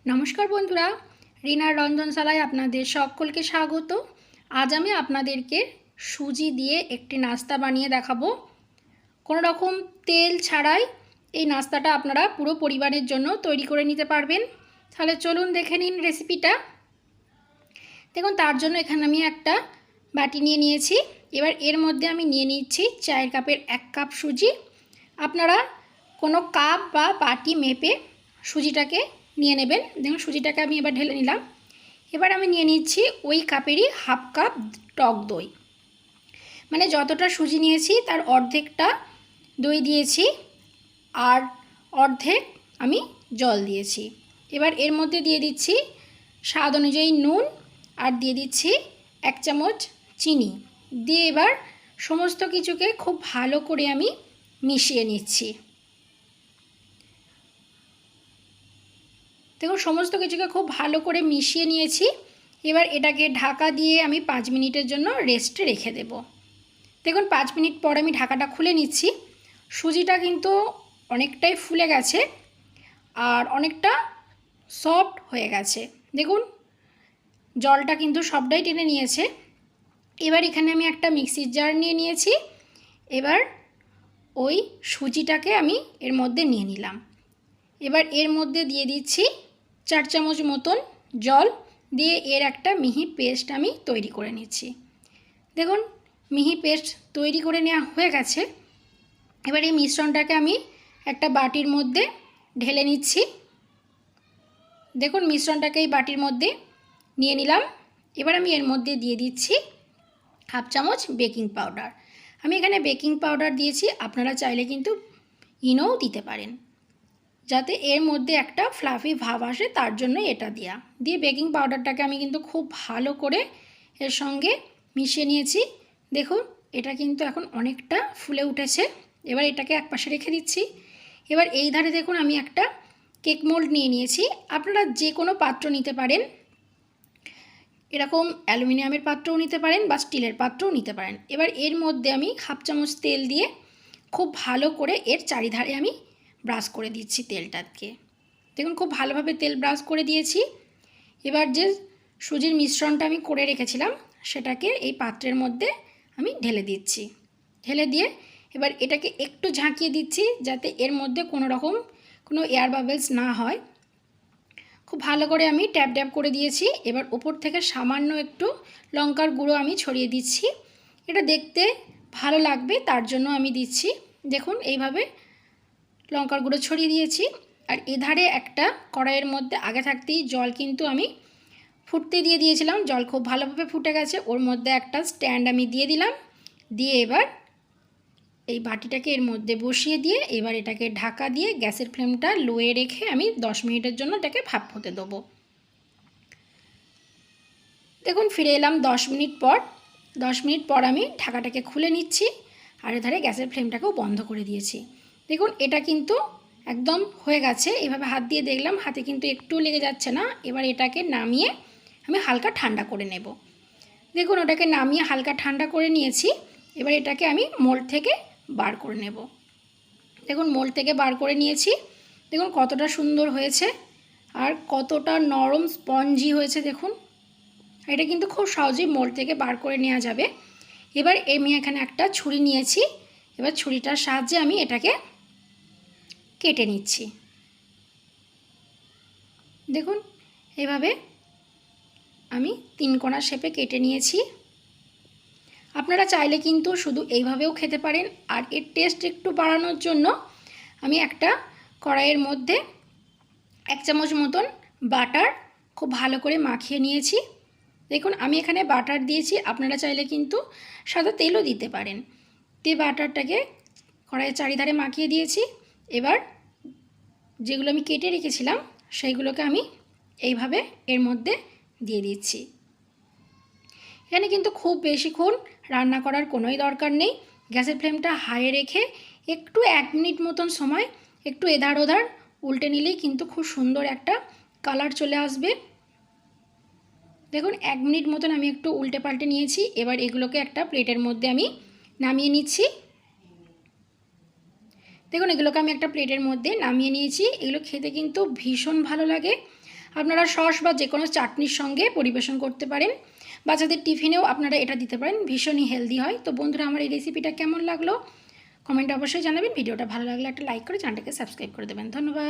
নমস্কার বন্ধুরা, রিনার রন্ধনশালায় আপনাদের সকলকে স্বাগত। আজ আমি আপনাদেরকে সুজি দিয়ে একটি নাস্তা বানিয়ে দেখাবো। কোনো রকম তেল ছাড়াই এই নাস্তাটা আপনারা পুরো পরিবারের জন্য তৈরি করে নিতে পারবেন। তাহলে চলুন দেখে নিন রেসিপিটা। দেখুন, তার জন্য এখানে আমি একটা বাটি নিয়ে নিয়েছি। এবার এর মধ্যে আমি নিয়ে নিচ্ছি চায়ের কাপের 1 কাপ সুজি। আপনারা কোনো কাপ বা বাটি মেপে সুজিটাকে নিয়ে নেবেন। দেখুন, সুজিটাকে আমি এবার ঢেলে নিলাম। এবার আমি নিয়ে নিচ্ছি ওই কাপেরই হাফ কাপ টক দই, মানে যতটা সুজি নিয়েছি তার অর্ধেকটা দই দিয়েছি আর অর্ধেক আমি জল দিয়েছি। এবার এর মধ্যে দিয়ে দিচ্ছি স্বাদ অনুযায়ী নুন আর দিয়ে দিচ্ছি 1 চামচ চিনি দিয়ে এবার সমস্ত কিছুকে খুব ভালো করে আমি মিশিয়ে নিচ্ছি। দেখুন, সমস্ত কিছুকে খুব ভালো করে মিশিয়ে নিয়েছি। এবার এটাকে ঢাকা দিয়ে আমি 5 মিনিটের জন্য রেস্টে রেখে দেব। দেখুন, 5 মিনিট পর আমি ঢাকাটা খুলে নিচ্ছি। সুজিটা কিন্তু অনেকটাই ফুলে গেছে আর অনেকটা সফট হয়ে গেছে। দেখুন, জলটা কিন্তু সবটাই টেনে নিয়েছে। এবার এখানে আমি একটা মিক্সির জার নিয়ে নিয়েছি। এবার ওই সুজিটাকে আমি এর মধ্যে নিয়ে নিলাম। এবার এর মধ্যে দিয়ে দিচ্ছি 4 চামচ মতন জল দিয়ে এর একটা মিহি পেস্ট আমি তৈরি করে নিচ্ছি। দেখুন, মিহি পেস্ট তৈরি করে নেওয়া হয়ে গেছে। এবার এই মিশ্রণটাকে আমি একটা বাটির মধ্যে ঢেলে নিচ্ছি। দেখুন, মিশ্রণটাকে এই বাটির মধ্যে নিয়ে নিলাম। এবার আমি এর মধ্যে দিয়ে দিচ্ছি হাফ চামচ বেকিং পাউডার। আমি এখানে বেকিং পাউডার দিয়েছি, আপনারা চাইলে কিন্তু ইনোও দিতে পারেন, যাতে এর মধ্যে একটা ফ্লাফি ভাব আসে, তার জন্য এটা দিয়ে বেকিং পাউডারটাকে আমি কিন্তু খুব ভালো করে এর সঙ্গে মিশিয়ে নিয়েছি। দেখুন, এটা কিন্তু এখন অনেকটা ফুলে উঠেছে। এবার এটাকে একপাশে রেখে দিচ্ছি। এবার এই ধারে দেখুন, আমি একটা কেক মোল্ড নিয়ে নিয়েছি। আপনারা যে কোনো পাত্র নিতে পারেন, এরকম অ্যালুমিনিয়ামের পাত্রও নিতে পারেন বা স্টিলের পাত্রও নিতে পারেন। এবার এর মধ্যে আমি হাফ চামচ তেল দিয়ে খুব ভালো করে এর চারিধারে আমি ব্রাশ করে দিচ্ছি তেলটাকে। দেখুন, খুব ভালোভাবে তেল ব্রাশ করে দিয়েছি। এবার যে সুজির মিশ্রণটা আমি করে রেখেছিলাম সেটাকে এই পাত্রের মধ্যে আমি ঢেলে দিচ্ছি। ঢেলে দিয়ে এবার এটাকে একটু ঝাঁকিয়ে দিচ্ছি যাতে এর মধ্যে কোনো এয়ার বাবলস না হয়। খুব ভালো করে আমি ট্যাপ ট্যাপ করে দিয়েছি। এবার উপর থেকে সামান্য একটু লঙ্কার গুঁড়ো আমি ছড়িয়ে দিচ্ছি। এটা দেখতে ভালো লাগবে তার জন্য আমি দিচ্ছি। দেখুন, এইভাবে লঙ্কার গুঁড়ো ছড়িয়ে দিয়েছি। আর এধারে একটা কড়াইয়ের মধ্যে আগে থাকতেই জল কিন্তু আমি ফুটতে দিয়ে দিয়েছিলাম। জল খুব ভালোভাবে ফুটে গেছে। ওর মধ্যে একটা স্ট্যান্ড আমি দিয়ে দিলাম। দিয়ে এবার এই বাটিটাকে এর মধ্যে বসিয়ে দিয়ে এবার এটাকে ঢাকা দিয়ে গ্যাসের ফ্লেমটা লোয়ে রেখে আমি 10 মিনিটের জন্য এটাকে ভাপ হতে দেবো। দেখুন, ফিরে এলাম 10 মিনিট পর। 10 মিনিট পর আমি ঢাকাটাকে খুলে নিচ্ছি আর এধারে গ্যাসের ফ্লেমটাকেও বন্ধ করে দিয়েছি। দেখুন, এটা কিন্তু একদম হয়ে গেছে। এভাবে হাত দিয়ে দেখলাম, হাতে কিন্তু একটু লেগে যাচ্ছে না। এবার এটাকে নামিয়ে আমি হালকা ঠান্ডা করে নেব। দেখুন, ওটাকে নামিয়ে হালকা ঠান্ডা করে নিয়েছি। এবার এটাকে আমি মোল্ড থেকে বার করে নেব। দেখুন, মোল্ড থেকে বার করে নিয়েছি। দেখুন কতটা সুন্দর হয়েছে আর কতটা নরম স্পঞ্জি হয়েছে। দেখুন, এটা কিন্তু খুব সহজেই মোল্ড থেকে বার করে নেওয়া যাবে। এবার আমি এখানে একটা ছুরি নিয়েছি। এবার ছুরিটার সাহায্যে আমি এটাকে কেটে নিচ্ছি। দেখুন, এভাবে আমি 3 কোণা শেপে কেটে নিয়েছি। আপনারা চাইলে কিন্তু শুধু এইভাবেও খেতে পারেন। আর এর টেস্ট একটু বাড়ানোর জন্য আমি একটা কড়াইয়ের মধ্যে 1 চামচ মতন বাটার খুব ভালো করে মাখিয়ে নিয়েছি। দেখুন, আমি এখানে বাটার দিয়েছি, আপনারা চাইলে কিন্তু সাদা তেলও দিতে পারেন। দিয়ে বাটারটাকে কড়াইয়ের চারিধারে মাখিয়ে দিয়েছি। এবার যেগুলো আমি কেটে রেখেছিলাম সেইগুলোকে আমি এইভাবে এর মধ্যে দিয়ে দিচ্ছি। এখানে কিন্তু খুব বেশিক্ষণ রান্না করার কোনোই দরকার নেই। গ্যাসের ফ্লেমটা হাই রেখে একটু 1 মিনিট মতন সময় একটু এধার ওধার উল্টে নিলেই কিন্তু খুব সুন্দর একটা কালার চলে আসবে। দেখুন, 1 মিনিট মতন আমি একটু উল্টে পাল্টে নিয়েছি। এবার এগুলোকে একটা প্লেটের মধ্যে আমি নামিয়ে নিচ্ছি। দেখুন, এগুলোকে আমি একটা প্লেটের মধ্যে নামিয়ে নিয়েছি। এগুলো খেতে কিন্তু ভীষণ ভালো লাগে। আপনারা সস বা যে কোনো চাটনির সঙ্গে পরিবেশন করতে পারেন। বাচ্চাদের টিফিনেও আপনারা এটা দিতে পারেন, ভীষণই হেলদি হয়। তো বন্ধুরা, আমার এই রেসিপিটা কেমন লাগলো কমেন্টে অবশ্যই জানাবেন। ভিডিওটা ভালো লাগলে একটা লাইক করে চ্যানেলটাকে সাবস্ক্রাইব করে দেবেন। ধন্যবাদ।